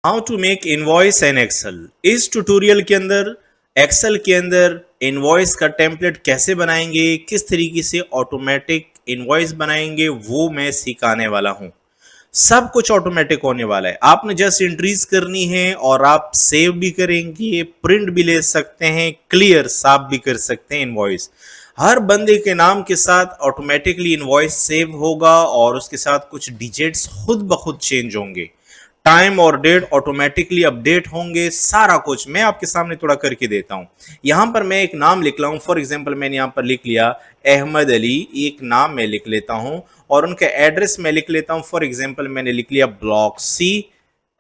How to make invoice in Excel. इस tutorial के अंदर एक्सेल के अंदर इनवॉइस का टेम्पलेट कैसे बनाएंगे, किस तरीके से ऑटोमेटिक इनवॉइस बनाएंगे वो मैं सिखाने वाला हूं। सब कुछ ऑटोमेटिक होने वाला है, आपने जस्ट एंट्रीज करनी है और आप सेव भी करेंगे, प्रिंट भी ले सकते हैं, क्लियर साफ भी कर सकते हैं। इनवॉइस हर बंदे के नाम के साथ ऑटोमेटिकली इनवॉइस सेव होगा और उसके साथ कुछ डिजिट्स खुद ब खुद चेंज होंगे, टाइम और डेट ऑटोमेटिकली अपडेट होंगे। सारा कुछ मैं आपके सामने थोड़ा करके देता हूं। यहां पर मैं एक नाम लिख रहा हूं, फॉर एग्जांपल मैंने यहां पर लिख लिया अहमद अली, एक नाम मैं लिख लेता हूं और उनका एड्रेस मैं लिख लेता हूं। फॉर एग्जांपल मैंने लिख लिया ब्लॉक सी,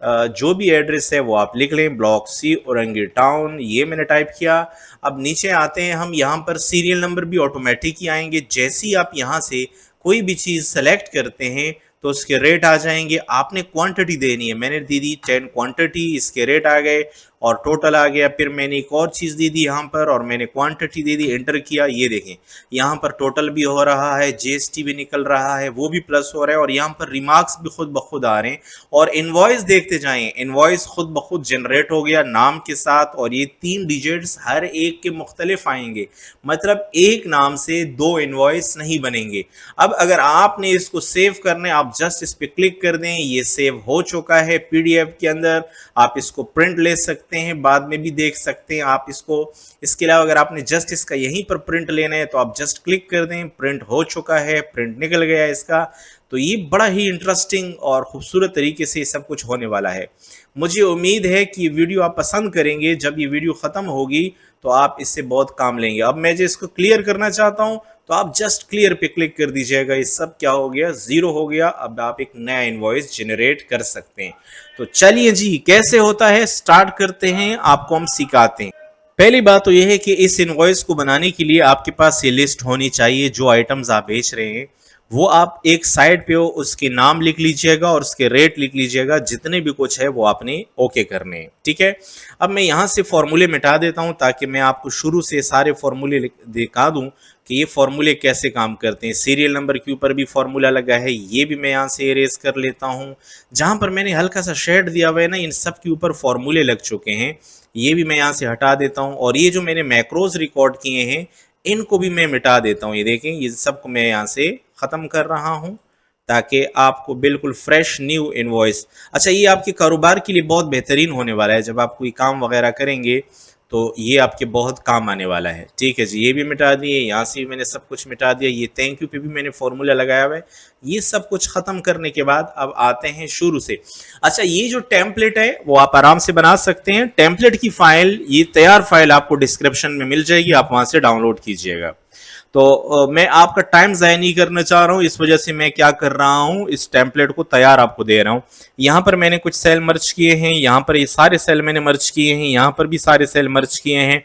जो भी एड्रेस है वो आप लिख लें, ब्लॉक सी औरंगी टाउन, ये मैंने टाइप किया। अब नीचे आते हैं हम, यहाँ पर सीरियल नंबर भी ऑटोमेटिक ही आएंगे। जैसे ही आप यहाँ से कोई भी चीज़ सेलेक्ट करते हैं तो उसके रेट आ जाएंगे। आपने क्वांटिटी देनी है, मैंने दी दी 10 क्वांटिटी, इसके रेट आ गए और टोटल आ गया। फिर मैंने एक और चीज़ दे दी यहाँ पर और मैंने क्वांटिटी दे दी, एंटर किया, ये देखें यहाँ पर टोटल भी हो रहा है, जीएसटी भी निकल रहा है, वो भी प्लस हो रहा है और यहाँ पर रिमार्क्स भी खुद ब खुद आ रहे हैं। और इनवॉइस देखते जाएं, इनवॉइस खुद ब खुद जनरेट हो गया नाम के साथ और ये 3 डिजिट्स हर एक के मुख्तलिफ आएंगे, मतलब एक नाम से 2 इनवॉइस नहीं बनेंगे। अब अगर आपने इसको सेव करना है, आप जस्ट इस पर क्लिक कर दें, ये सेव हो चुका है पीडीएफ के अंदर। आप इसको प्रिंट ले सकते हैं, बाद में भी देख सकते हैं आप इसको। इसके अलावा अगर आपने जस्ट इसका यहीं पर प्रिंट लेना है तो आप जस्ट क्लिक कर दें, प्रिंट हो चुका है, प्रिंट निकल गया इसका। तो ये बड़ा ही इंटरेस्टिंग और खूबसूरत तरीके से सब कुछ होने वाला है। मुझे उम्मीद है कि ये वीडियो आप पसंद करेंगे। जब ये वीडियो ख़त्म होगी तो आप इससे बहुत काम लेंगे। अब मैं जो इसको क्लियर करना चाहता हूँ तो आप जस्ट क्लियर पे क्लिक कर दीजिएगा, ये सब क्या हो गया, जीरो हो गया। अब आप एक नया इनवॉइस जनरेट कर सकते हैं। तो चलिए जी, कैसे होता है स्टार्ट करते हैं, आपको हम सिखाते हैं। पहली बात तो यह है कि इस इनवॉइस को बनाने के लिए आपके पास ये लिस्ट होनी चाहिए, जो आइटम्स आप बेच रहे हैं वो आप एक साइड पे हो, उसके नाम लिख लीजिएगा और उसके रेट लिख लीजिएगा, जितने भी कुछ है वो आपने ओके करने हैं, ठीक है। अब मैं यहाँ से फॉर्मूले मिटा देता हूँ ताकि मैं आपको शुरू से सारे फॉर्मूले दिखा दूँ कि ये फॉर्मूले कैसे काम करते हैं। सीरियल नंबर के ऊपर भी फॉर्मूला लगा है, ये भी मैं यहाँ से इरेज कर लेता हूँ। जहाँ पर मैंने हल्का सा शेड दिया हुआ है ना, इन सब के ऊपर फॉर्मूले लग चुके हैं, ये भी मैं यहाँ से हटा देता हूँ। और ये जो मैंने मैक्रोज रिकॉर्ड किए हैं इनको भी मैं मिटा देता हूँ। ये देखें, ये सबको मैं यहाँ से ख़त्म कर रहा हूँ ताकि आपको बिल्कुल फ्रेश न्यू इनवॉइस। अच्छा, ये आपके कारोबार के लिए बहुत बेहतरीन होने वाला है। जब आप कोई काम वगैरह करेंगे तो ये आपके बहुत काम आने वाला है, ठीक है जी। ये भी मिटा दिए, यहाँ से भी मैंने सब कुछ मिटा दिया। ये थैंक यू पे भी मैंने फॉर्मूला लगाया हुआ है। ये सब कुछ ख़त्म करने के बाद अब आते हैं शुरू से। अच्छा, ये जो टेम्पलेट है वो आप आराम से बना सकते हैं। टेम्पलेट की फाइल, ये तैयार फाइल आपको डिस्क्रिप्शन में मिल जाएगी, आप वहाँ से डाउनलोड कीजिएगा। तो मैं आपका टाइम ज़ाया नहीं करना चाह रहा हूँ, इस वजह से मैं क्या कर रहा हूँ, इस टेम्पलेट को तैयार आपको दे रहा हूँ। यहाँ पर मैंने कुछ सेल मर्ज किए हैं, यहाँ पर ये सारे सेल मैंने मर्ज किए हैं, यहाँ पर भी सारे सेल मर्ज किए हैं।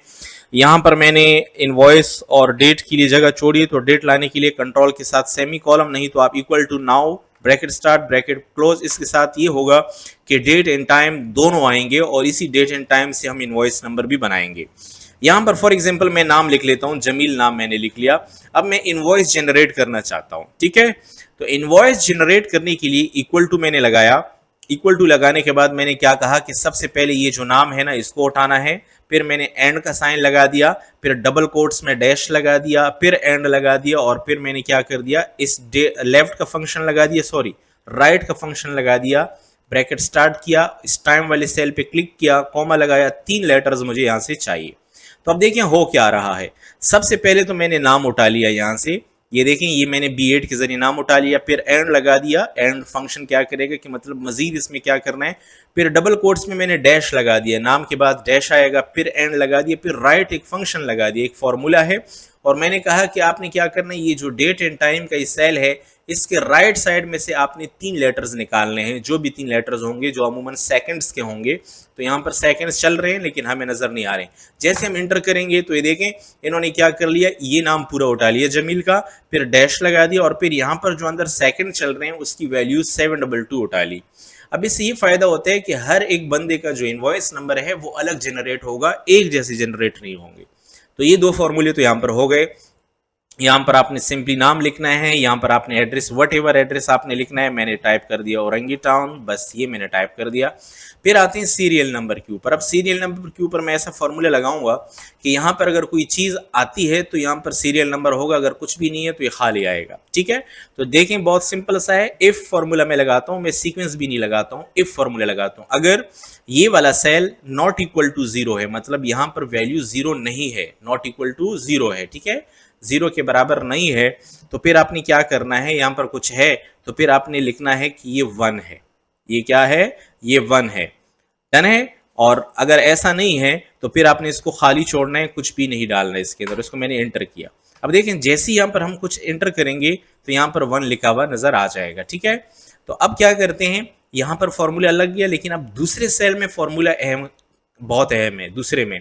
यहाँ पर मैंने इनवॉइस और डेट के लिए जगह छोड़ी है, तो डेट लाने के लिए कंट्रोल के साथ सेमी कॉलम, नहीं तो आप equal to now bracket start bracket close. इसके साथ ये होगा कि डेट एंड टाइम दोनों आएंगे और इसी डेट एंड टाइम से हम इनवॉइस नंबर भी बनाएंगे। यहाँ पर फॉर एग्जांपल मैं नाम लिख लेता हूँ, जमील नाम मैंने लिख लिया। अब मैं इनवॉइस जनरेट करना चाहता हूँ, ठीक है। तो इनवॉइस जनरेट करने के लिए इक्वल टू मैंने लगाया। इक्वल टू लगाने के बाद मैंने क्या कहा कि सबसे पहले ये जो नाम है ना इसको उठाना है। फिर मैंने एंड का साइन लगा दिया, फिर डबल कोट्स में डैश लगा दिया, फिर एंड लगा दिया और फिर मैंने क्या कर दिया, इस लेफ्ट का फंक्शन लगा दिया, सॉरी राइट का फंक्शन लगा दिया, ब्रैकेट स्टार्ट किया, इस टाइम वाले सेल पे क्लिक किया, कॉमा लगाया, 3 लेटर्स मुझे यहाँ से चाहिए। तो अब देखिए हो क्या रहा है। सबसे पहले तो मैंने नाम उठा लिया यहाँ से, ये देखें, ये मैंने B8 के जरिए नाम उठा लिया। फिर एंड लगा दिया, एंड फंक्शन क्या करेगा कि मतलब मजीद इसमें क्या करना है। फिर डबल कोट्स में मैंने डैश लगा दिया, नाम के बाद डैश आएगा, फिर एंड लगा दिया, फिर राइट एक फंक्शन लगा दिया, एक फॉर्मूला है। और मैंने कहा कि आपने क्या करना है, ये जो डेट एंड टाइम का सेल है इसके राइट साइड में से आपने 3 लेटर्स निकालने हैं, जो भी 3 लेटर्स होंगे जो अमूमन सेकंड्स के होंगे। तो यहाँ पर सेकंड्स चल रहे हैं लेकिन हमें नजर नहीं आ रहे। जैसे हम इंटर करेंगे तो ये देखें इन्होंने क्या कर लिया, ये नाम पूरा उठा लिया जमील का, फिर डैश लगा दिया और फिर यहाँ पर जो अंदर सेकंड चल रहे हैं उसकी वैल्यू 722 उठा ली। अब इससे ये फायदा होता है कि हर एक बंदे का जो इनवॉइस नंबर है वो अलग जनरेट होगा, एक जैसे जनरेट नहीं होंगे। तो ये 2 फॉर्मूले तो यहाँ पर हो गए। यहाँ पर आपने सिंपली नाम लिखना है, यहाँ पर आपने एड्रेस वट एवर एड्रेस आपने लिखना है। मैंने टाइप कर दिया औरंगी टाउन, बस ये मैंने टाइप कर दिया। फिर आते हैं सीरियल नंबर के ऊपर। अब सीरियल नंबर के ऊपर मैं ऐसा फॉर्मूला लगाऊंगा कि यहाँ पर अगर कोई चीज़ आती है तो यहाँ पर सीरियल नंबर होगा, अगर कुछ भी नहीं है तो ये खाली आएगा। ठीक है, तो देखें बहुत सिंपल सा है। इफ फॉर्मूला मैं लगाता हूँ, मैं सीक्वेंस भी नहीं लगाता हूँ, इफ फॉर्मूला लगाता हूँ। अगर ये वाला cell not equal to zero है, मतलब यहाँ पर वैल्यू जीरो नहीं है, नॉट इक्वल टू जीरो है, ठीक है, जीरो के बराबर नहीं है, तो फिर आपने क्या करना है, यहाँ पर कुछ है तो फिर आपने लिखना है कि ये वन है। ये क्या है, ये वन है। डन है। और अगर ऐसा नहीं है तो फिर आपने इसको खाली छोड़ना है, कुछ भी नहीं डालना है इसके अंदर। इसको मैंने एंटर किया। अब देखें जैसे ही यहाँ पर हम कुछ एंटर करेंगे तो यहाँ पर वन लिखा हुआ नजर आ जाएगा। ठीक है, तो अब क्या करते हैं, यहाँ पर फॉर्मूला अलग गया, लेकिन अब दूसरे सेल में फॉर्मूला अहम, बहुत अहम है दूसरे में।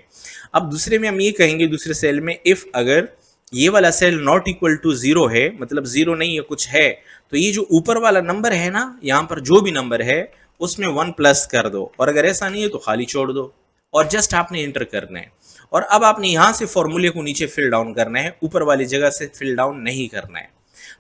अब दूसरे में हम ये कहेंगे, दूसरे सेल में इफ अगर ये वाला cell not equal to zero है, मतलब जीरो नहीं है, कुछ है, तो ये जो ऊपर वाला नंबर है ना, यहाँ पर जो भी नंबर है उसमें वन प्लस कर दो, और अगर ऐसा नहीं है तो खाली छोड़ दो, और जस्ट आपने एंटर करना है। और अब आपने यहाँ से फॉर्मूले को नीचे फिल डाउन करना है, ऊपर वाली जगह से फिल डाउन नहीं करना है।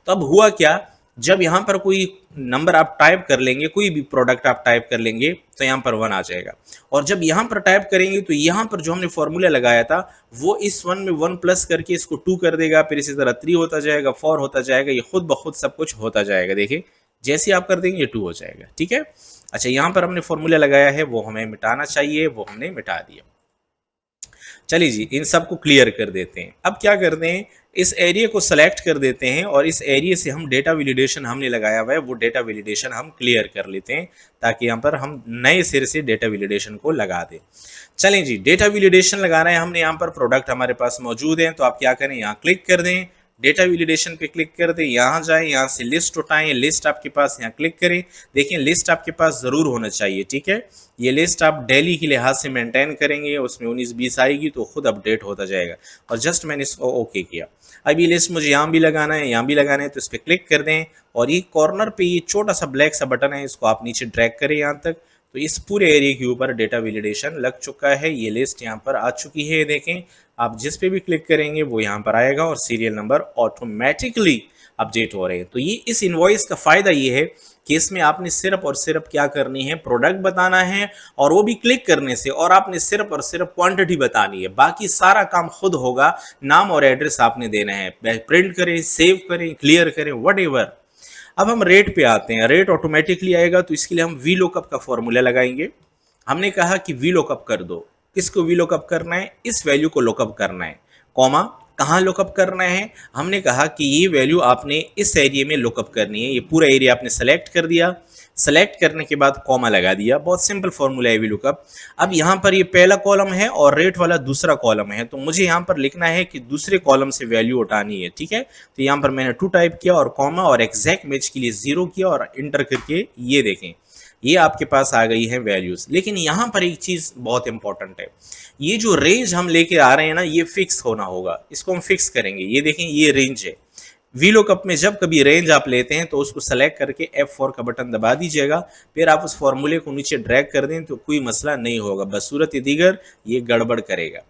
तो अब हुआ क्या, जब यहाँ पर कोई नंबर आप टाइप कर लेंगे, कोई भी प्रोडक्ट आप टाइप कर लेंगे तो यहाँ पर वन आ जाएगा, और जब यहाँ पर टाइप करेंगे तो यहाँ पर जो हमने फॉर्मूला लगाया था वो इस वन में वन प्लस करके इसको टू कर देगा, फिर इसी तरह थ्री होता जाएगा, फोर होता जाएगा, ये खुद ब खुद सब कुछ होता जाएगा। देखिए जैसे आप कर देंगे ये टू हो जाएगा। ठीक है, अच्छा यहाँ पर हमने फॉर्मूला लगाया है वो हमें मिटाना चाहिए, वो हमने मिटा दिया। चलिए जी, इन सब को क्लियर कर देते हैं। अब क्या करते हैं, इस एरिया को सेलेक्ट कर देते हैं और इस एरिया से हम डेटा वैलिडेशन हमने लगाया हुआ है वो डेटा वैलिडेशन हम क्लियर कर लेते हैं, ताकि यहाँ पर हम नए सिरे से डेटा वैलिडेशन को लगा दें। चलें जी, डेटा वैलिडेशन लगाना है हमने। यहाँ पर प्रोडक्ट हमारे पास मौजूद है, तो आप क्या करें, यहाँ क्लिक कर दें, डेटा वैलिडेशन पे क्लिक कर दें, यहाँ जाएं, यहाँ से लिस्ट उठाएं, लिस्ट आपके पास, यहाँ क्लिक करें। देखिए लिस्ट आपके पास ज़रूर होना चाहिए। ठीक है, ये लिस्ट आप डेली के लिहाज से मेंटेन करेंगे, उसमें 19-20 आएगी तो खुद अपडेट होता जाएगा। और जस्ट मैंने इसको ओके किया। अब ये लिस्ट मुझे यहाँ भी लगाना है, यहाँ भी लगाना है, तो इस पर क्लिक कर दें, और ये कॉर्नर पे ये छोटा सा ब्लैक सा बटन है, इसको आप नीचे ड्रैग करें यहाँ तक, तो इस पूरे एरिया के ऊपर डेटा वैलिडेशन लग चुका है। ये लिस्ट यहाँ पर आ चुकी है। देखें आप जिस पे भी क्लिक करेंगे वो यहाँ पर आएगा और सीरियल नंबर ऑटोमेटिकली अपडेट हो रहे हैं। तो ये इस इनवॉइस का फायदा ये है कि इसमें आपने सिर्फ और सिर्फ क्या करनी है, प्रोडक्ट बताना है, और वो भी क्लिक करने से, और आपने सिर्फ और सिर्फ क्वांटिटी बतानी है, बाकी सारा काम खुद होगा। नाम और एड्रेस आपने देना है, प्रिंट करें, सेव करें, क्लियर करें, व्हाटएवर। अब हम रेट पे आते हैं, रेट ऑटोमेटिकली आएगा, तो इसके लिए हम वी लुकअप का फॉर्मूला लगाएंगे। हमने कहा कि वी लुकअप कर दो, किसको वी लुकअप करना है, इस वैल्यू को लुकअप करना है, कॉमा कहाँ लुकअप करना है, हमने कहा कि ये वैल्यू आपने इस एरिया में लुकअप करनी है। ये पूरा एरिया आपने सेलेक्ट कर दिया, सेलेक्ट करने के बाद कॉमा लगा दिया, बहुत सिंपल फॉर्मूला है वी लुकअप। अब यहाँ पर ये पहला कॉलम है और रेट वाला दूसरा कॉलम है, तो मुझे यहाँ पर लिखना है कि दूसरे कॉलम से वैल्यू उठानी है। ठीक है, तो यहाँ पर मैंने 2 टाइप किया और कॉमा और एग्जैक्ट मैच के लिए 0 किया और इंटर करके ये देखें ये आपके पास आ गई है वैल्यूज। लेकिन यहाँ पर एक चीज बहुत इंपॉर्टेंट है, ये जो रेंज हम लेके आ रहे हैं ना, ये फिक्स होना होगा, इसको हम फिक्स करेंगे। ये देखें ये रेंज है। वी लुकअप में जब कभी रेंज आप लेते हैं तो उसको सेलेक्ट करके F4 का बटन दबा दीजिएगा, फिर आप उस फॉर्मूले को नीचे ड्रैग कर दें तो कोई मसला नहीं होगा, बस सूरत दीगर ये गड़बड़ करेगा।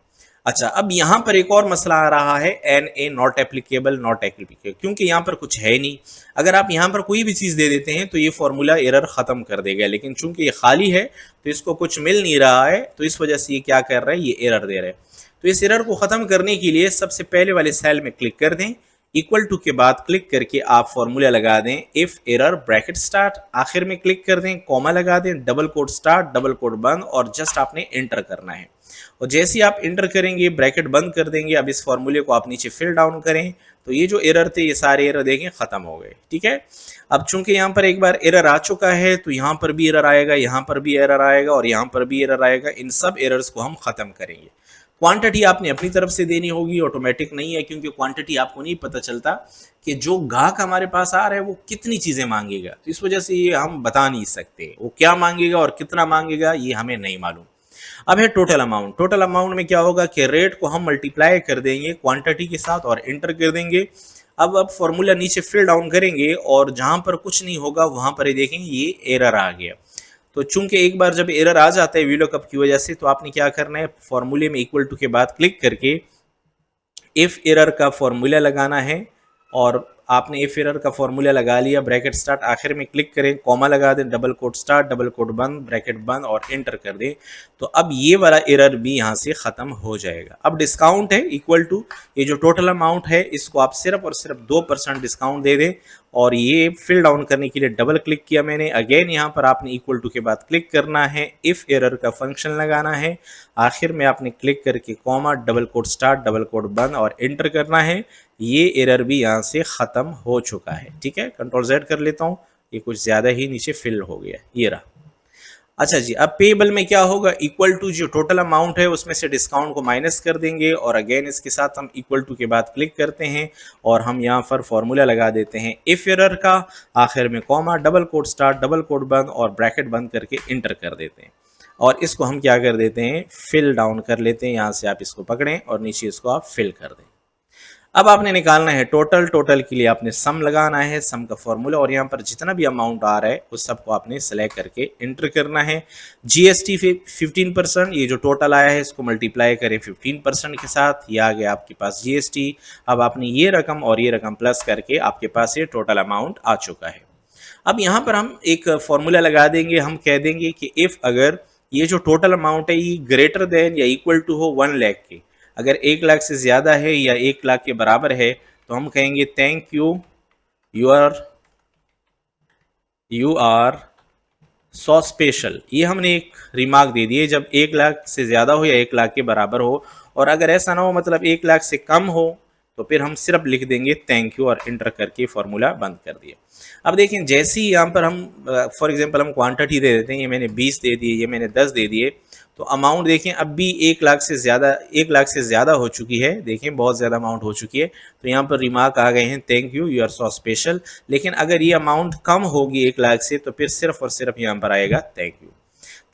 अच्छा, अब यहाँ पर एक और मसला आ रहा है, NA not applicable, not applicable, क्योंकि यहाँ पर कुछ है नहीं। अगर आप यहाँ पर कोई भी चीज़ दे देते हैं तो ये फॉर्मूला एरर ख़त्म कर देगा, लेकिन चूंकि ये खाली है तो इसको कुछ मिल नहीं रहा है, तो इस वजह से ये क्या कर रहा है, ये एरर दे रहा है। तो इस एरर को ख़त्म करने के लिए सबसे पहले वाले सेल में क्लिक कर दें, इक्वल टू के बाद क्लिक करके आप फॉर्मूला लगा दें, इफ एरर ब्रैकेट स्टार्ट, आखिर में क्लिक कर दें, कॉमा लगा दें, double quote start, double quote बंद, और जस्ट आपने एंटर करना है। और जैसे ही आप एंटर करेंगे ब्रैकेट बंद कर देंगे। अब इस फॉर्मूले को आप नीचे फिल डाउन करें तो ये जो एरर थे ये सारे एरर देखें खत्म हो गए। ठीक है, अब चूंकि यहाँ पर एक बार एरर आ चुका है तो यहाँ पर भी एरर आएगा, यहाँ पर भी एरर आएगा और यहाँ पर भी एरर आएगा। इन सब एरर्स को हम खत्म करेंगे। क्वांटिटी आपने अपनी तरफ से देनी होगी, ऑटोमेटिक नहीं है, क्योंकि क्वांटिटी आपको नहीं पता चलता कि जो ग्राहक हमारे पास आ रहा है वो कितनी चीज़ें मांगेगा, तो इस वजह से ये हम बता नहीं सकते वो क्या मांगेगा और कितना मांगेगा, ये हमें नहीं मालूम। अब है टोटल अमाउंट। टोटल अमाउंट में क्या होगा कि रेट को हम मल्टीप्लाई कर देंगे क्वांटिटी के साथ और एंटर कर देंगे। अब फॉर्मूला नीचे फिल डाउन करेंगे और जहां पर कुछ नहीं होगा वहां पर देखेंगे ये एरर आ गया। तो चूंकि एक बार जब एरर आ जाता है वी लुकअप की वजह से, तो आपने क्या करना है, फॉर्मूले में इक्वल टू के बाद क्लिक करके इफ एरर का फॉर्मूला लगाना है और आपने इफ एरर का फॉर्मूला लगा लिया, ब्रैकेट स्टार्ट, आखिर में क्लिक करें, कॉमा लगा दें, double quote start, double quote बंद, ब्रैकेट बंद और एंटर कर दें। तो अब ये वाला एरर भी यहाँ से ख़त्म हो जाएगा। अब डिस्काउंट है इक्वल टू ये जो टोटल अमाउंट है इसको आप सिर्फ और सिर्फ 2% डिस्काउंट दे दें। और ये फिल डाउन करने के लिए डबल क्लिक किया मैंने, अगेन यहाँ पर आपने इक्वल टू के बाद क्लिक करना है, इफ़ एरर का फंक्शन लगाना है, आखिर में आपने क्लिक करके comma, double quote start, double quote बंद और एंटर करना है। ये एरर भी यहाँ से ख़त्म हो चुका है। ठीक है, कंट्रोल जेड कर लेता हूँ, ये कुछ ज़्यादा ही नीचे फिल हो गया, ये रहा। अच्छा जी, अब पेएबल में क्या होगा, इक्वल टू जो टोटल अमाउंट है उसमें से डिस्काउंट को माइनस कर देंगे और अगेन इसके साथ हम इक्वल टू के बाद क्लिक करते हैं और हम यहाँ पर फॉर्मूला लगा देते हैं इफ एरर का, आखिर में comma, double quote start, double quote बंद और ब्रैकेट बंद करके इंटर कर देते हैं। और इसको हम क्या कर देते हैं, फिल डाउन कर लेते हैं। यहाँ से आप इसको पकड़ें और नीचे इसको आप फिल कर दें। अब आपने निकालना है टोटल, टोटल के लिए आपने सम लगाना है, सम का फॉर्मूला, और यहाँ पर जितना भी अमाउंट आ रहा है उस सबको आपने सेलेक्ट करके एंटर करना है। जीएसटी 15%, ये जो टोटल आया है इसको मल्टीप्लाई करें 15% के साथ, ये आ गया आपके पास जीएसटी। अब आपने ये रकम और ये रकम प्लस करके आपके पास ये टोटल अमाउंट आ चुका है। अब यहाँ पर हम एक फॉर्मूला लगा देंगे, हम कह देंगे कि इफ़ अगर ये जो टोटल अमाउंट है ये ग्रेटर देन या इक्वल टू हो 1 लाख के, अगर 1 लाख से ज़्यादा है या 1 लाख के बराबर है तो हम कहेंगे thank you, you are so special. ये हमने एक रिमार्क दे दी है जब 1 लाख से ज़्यादा हो या 1 लाख के बराबर हो, और अगर ऐसा ना हो मतलब 1 लाख से कम हो तो फिर हम सिर्फ लिख देंगे थैंक यू और इंटर करके फॉर्मूला बंद कर दिया। अब देखें जैसे ही यहाँ पर हम फॉर एग्जांपल हम क्वांटिटी दे देते हैं, ये मैंने 20 दे दिए, ये मैंने 10 दे दिए, तो अमाउंट देखें अब भी 1 लाख से ज़्यादा हो चुकी है। देखें बहुत ज़्यादा अमाउंट हो चुकी है, तो यहाँ पर रिमार्क आ गए हैं thank you, you are so special. लेकिन अगर ये अमाउंट कम होगी 1 लाख से तो फिर सिर्फ और सिर्फ यहाँ पर आएगा थैंक यू।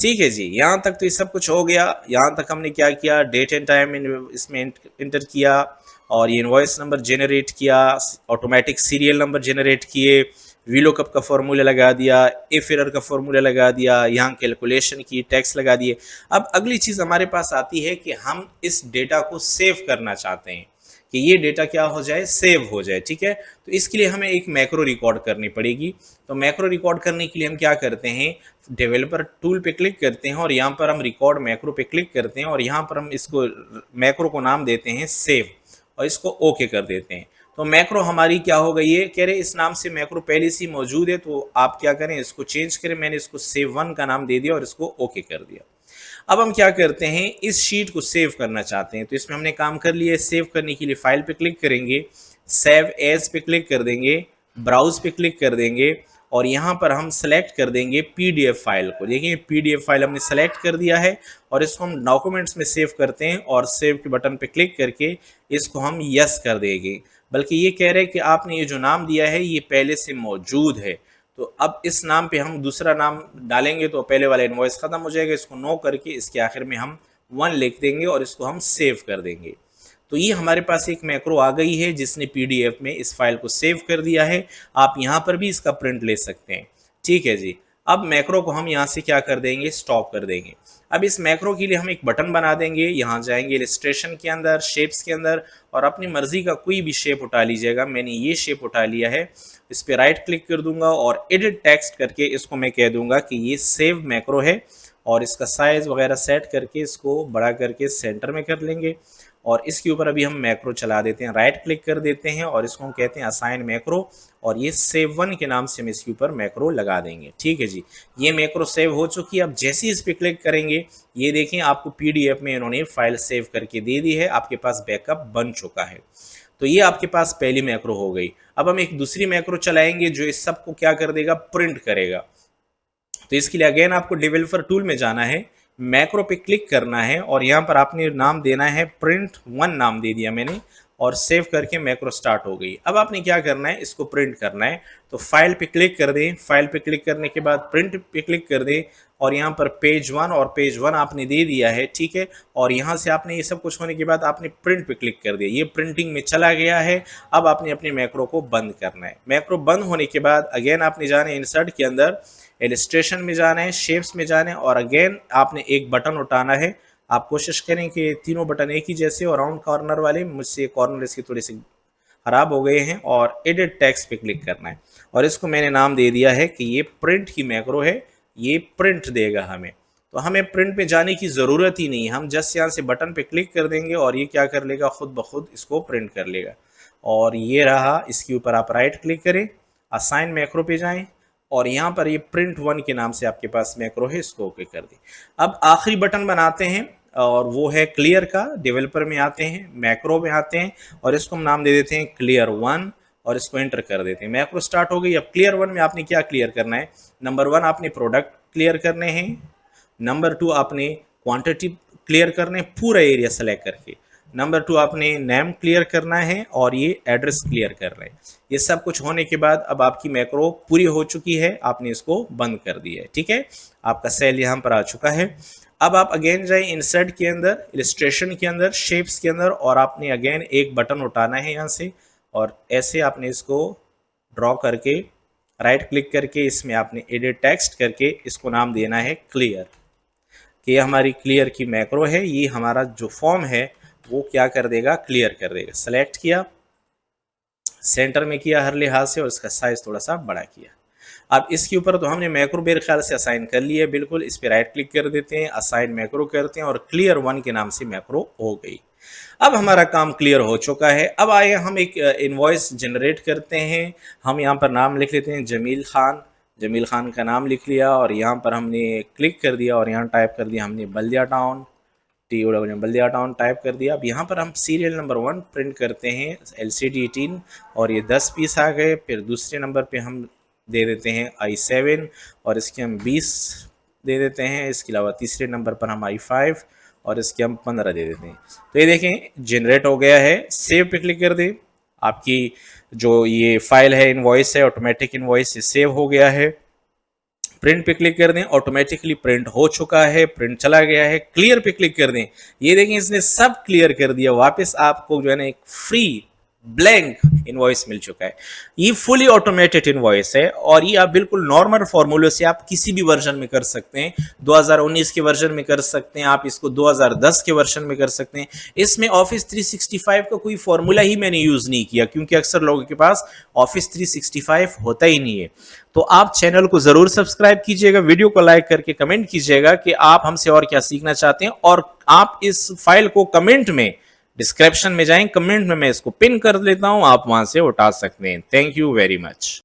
ठीक है जी, यहाँ तक तो ये सब कुछ हो गया। यहाँ तक हमने क्या किया, डेट एंड टाइम इसमें इंटर किया और ये इनवॉइस नंबर जनरेट किया, ऑटोमेटिक सीरियल नंबर जनरेट किए, वीलुकअप का फॉर्मूला लगा दिया, इफ एरर का फॉर्मूला लगा दिया, यहाँ कैलकुलेशन की, टैक्स लगा दिए। अब अगली चीज़ हमारे पास आती है कि हम इस डेटा को सेव करना चाहते हैं कि ये डेटा क्या हो जाए, सेव हो जाए। ठीक है, तो इसके लिए हमें एक मैक्रो रिकॉर्ड करनी पड़ेगी। तो मैक्रो रिकॉर्ड करने के लिए हम क्या करते हैं, डेवलपर टूल पे क्लिक करते हैं और यहाँ पर हम रिकॉर्ड मैक्रो पे क्लिक करते हैं और यहाँ पर हम इसको मैक्रो को नाम देते हैं सेव और इसको ओके कर देते हैं। तो मैक्रो हमारी क्या हो गई है, कह रहे इस नाम से मैक्रो पहले से मौजूद है, तो आप क्या करें इसको चेंज करें। मैंने इसको सेव 1 का नाम दे दिया और इसको ओके कर दिया। अब हम क्या करते हैं, इस शीट को सेव करना चाहते हैं, तो इसमें हमने काम कर लिया है। सेव करने के लिए फाइल पे क्लिक करेंगे, सेव एज पे क्लिक कर देंगे, ब्राउज पे क्लिक कर देंगे और यहाँ पर हम सेलेक्ट कर देंगे पीडीएफ फाइल को। देखिए पीडीएफ फाइल हमने सेलेक्ट कर दिया है और इसको हम डॉक्यूमेंट्स में सेव करते हैं और सेव के बटन पे क्लिक करके इसको हम यस कर देंगे। बल्कि ये कह रहे हैं कि आपने ये जो नाम दिया है ये पहले से मौजूद है, तो अब इस नाम पे हम दूसरा नाम डालेंगे तो पहले वाला इनवॉइस ख़त्म हो जाएगा। इसको नो करके इसके आखिर में हम 1 लिख देंगे और इसको हम सेव कर देंगे। तो ये हमारे पास एक मैक्रो आ गई है जिसने पीडीएफ में इस फाइल को सेव कर दिया है। आप यहाँ पर भी इसका प्रिंट ले सकते हैं। ठीक है जी, अब मैक्रो को हम यहाँ से क्या कर देंगे, स्टॉप कर देंगे। अब इस मैक्रो के लिए हम एक बटन बना देंगे, यहाँ जाएंगे इलस्ट्रेशन के अंदर, शेप्स के अंदर और अपनी मर्जी का कोई भी शेप उठा लीजिएगा। मैंने ये शेप उठा लिया है, इस पर राइट क्लिक कर दूंगा और एडिट टेक्स्ट करके इसको मैं कह दूंगा कि ये सेव मैक्रो है और इसका साइज वगैरह सेट करके इसको बड़ा करके सेंटर में कर लेंगे और इसके ऊपर अभी हम मैक्रो चला देते हैं, राइट क्लिक कर देते हैं और इसको हम कहते हैं असाइन मैक्रो और ये सेव 1 के नाम से हम इसके ऊपर मैक्रो लगा देंगे। ठीक है जी, ये मैक्रो सेव हो चुकी है। अब जैसे ही इस पर क्लिक करेंगे ये देखें आपको पीडीएफ में इन्होंने फाइल सेव करके दे दी है, आपके पास बैकअप बन चुका है। तो ये आपके पास पहली मैक्रो हो गई। अब हम एक दूसरी मैक्रो चलाएंगे जो इस सब को क्या कर देगा, प्रिंट करेगा। तो इसके लिए अगेन आपको डेवलपर टूल में जाना है, मैक्रो पे क्लिक करना है और यहाँ पर आपने नाम देना है प्रिंट 1 नाम दे दिया मैंने और सेव करके मैक्रो स्टार्ट हो गई। अब आपने क्या करना है, इसको प्रिंट करना है। तो फाइल पे क्लिक कर दें, फाइल पे क्लिक करने के बाद प्रिंट पे क्लिक कर दें और यहाँ पर पेज 1 और पेज 1 आपने दे दिया है। ठीक है, और यहाँ से आपने ये सब कुछ होने के बाद आपने प्रिंट पे क्लिक कर दिया, ये प्रिंटिंग में चला गया है। अब आपने अपने मैक्रो को बंद करना है। मैक्रो बंद होने के बाद अगेन आपने जाना है इंसर्ट के अंदर, इलस्ट्रेशन में जाना है, शेप्स में जाना है और अगेन आपने एक बटन उठाना है, आप कोशिश करें कि तीनों बटन एक ही जैसे और राउंड कॉर्नर वाले, मुझसे कॉर्नर इसके थोड़े से खराब हो गए हैं, और एडिट टेक्स्ट पे क्लिक करना है और इसको मैंने नाम दे दिया है कि ये प्रिंट की मैक्रो है, ये प्रिंट देगा हमें। तो हमें प्रिंट पे जाने की ज़रूरत ही नहीं, हम जस्ट यहाँ से बटन पे क्लिक कर देंगे और ये क्या कर लेगा, खुद ब खुद इसको प्रिंट कर लेगा। और ये रहा, इसके ऊपर आप राइट क्लिक करें, असाइन मैक्रो पे जाएं और यहाँ पर ये प्रिंट 1 के नाम से आपके पास मैक्रो है, इसको ओके कर दें। अब आखिरी बटन बनाते हैं और वो है क्लियर का। डेवलपर में आते हैं, मैक्रो में आते हैं और इसको हम नाम दे देते हैं क्लियर 1 और इसको एंटर कर देते हैं। मैक्रो स्टार्ट हो गई। अब क्लियर 1 में आपने क्या क्लियर करना है, नंबर 1 आपने प्रोडक्ट क्लियर करने हैं, नंबर 2 आपने क्वांटिटी क्लियर करने हैं पूरा एरिया सेलेक्ट करके, नंबर 2 आपने नेम क्लियर करना है और ये एड्रेस क्लियर कर रहे हैं। ये सब कुछ होने के बाद अब आपकी मैक्रो पूरी हो चुकी है, आपने इसको बंद कर दिया है। ठीक है, आपका सेल यहाँ पर आ चुका है। अब आप अगेन जाए इंसर्ट के अंदर, इलस्ट्रेशन के अंदर, शेप्स के अंदर और आपने अगेन एक बटन उठाना है यहाँ से और ऐसे आपने इसको ड्रॉ करके राइट क्लिक करके इसमें आपने एडिट टेक्स्ट करके इसको नाम देना है क्लियर, कि हमारी क्लियर की मैक्रो है। ये हमारा जो फॉर्म है वो क्या कर देगा, क्लियर कर देगा। सेलेक्ट किया, सेंटर में किया हर लिहाज से और इसका साइज थोड़ा सा बड़ा किया। अब इसके ऊपर तो हमने मैक्रो मेरे ख्याल से असाइन कर लिया है बिल्कुल। इस पर राइट क्लिक कर देते हैं, असाइन मैक्रो करते हैं और क्लियर 1 के नाम से मैक्रो हो गई। अब हमारा काम क्लियर हो चुका है। अब आइए हम एक इनवॉइस जनरेट करते हैं। हम यहाँ पर नाम लिख लेते हैं जमील खान। जमील खान का नाम लिख लिया और यहाँ पर हमने क्लिक कर दिया और यहाँ टाइप कर दिया हमने बल्दिया टाउन, बल्दिया टाउन टाइप कर दिया। अब यहाँ पर हम सीरियल नंबर 1 प्रिंट करते हैं, LCD 18 और ये 10 पीस आ गए। फिर दूसरे नंबर पे हम दे देते हैं I7 और इसके हम 20 दे देते हैं। इसके अलावा तीसरे नंबर पर हम I5 और इसके हम 15 दे देते हैं। तो ये देखें जनरेट हो गया है। सेव पे क्लिक कर दें, आपकी जो ये फाइल है इनवॉइस है, ऑटोमेटिक इनवॉइस सेव हो गया है। प्रिंट पे क्लिक कर दें, ऑटोमेटिकली प्रिंट हो चुका है, प्रिंट चला गया है। क्लियर पे क्लिक कर दें, ये देखें इसने सब क्लियर कर दिया। वापस आपको जो है ना एक फ्री ब्लैंक इनवॉइस मिल चुका है। ये फुली ऑटोमेटेड इनवॉइस है और ये आप बिल्कुल नॉर्मल फॉर्मूले से आप किसी भी वर्जन में कर सकते हैं। 2019 के वर्जन में कर सकते हैं, आप इसको 2010 के वर्जन में कर सकते हैं। इसमें ऑफिस 365 का कोई फॉर्मूला ही मैंने यूज नहीं किया क्योंकि अक्सर लोगों के पास ऑफिस 365 होता ही नहीं है। तो आप चैनल को जरूर सब्सक्राइब कीजिएगा, वीडियो को लाइक करके कमेंट कीजिएगा कि आप हमसे और क्या सीखना चाहते हैं और आप इस फाइल को कमेंट में, डिस्क्रिप्शन में जाएं, कमेंट में मैं इसको पिन कर लेता हूं, आप वहां से उठा सकते हैं। Thank you very much.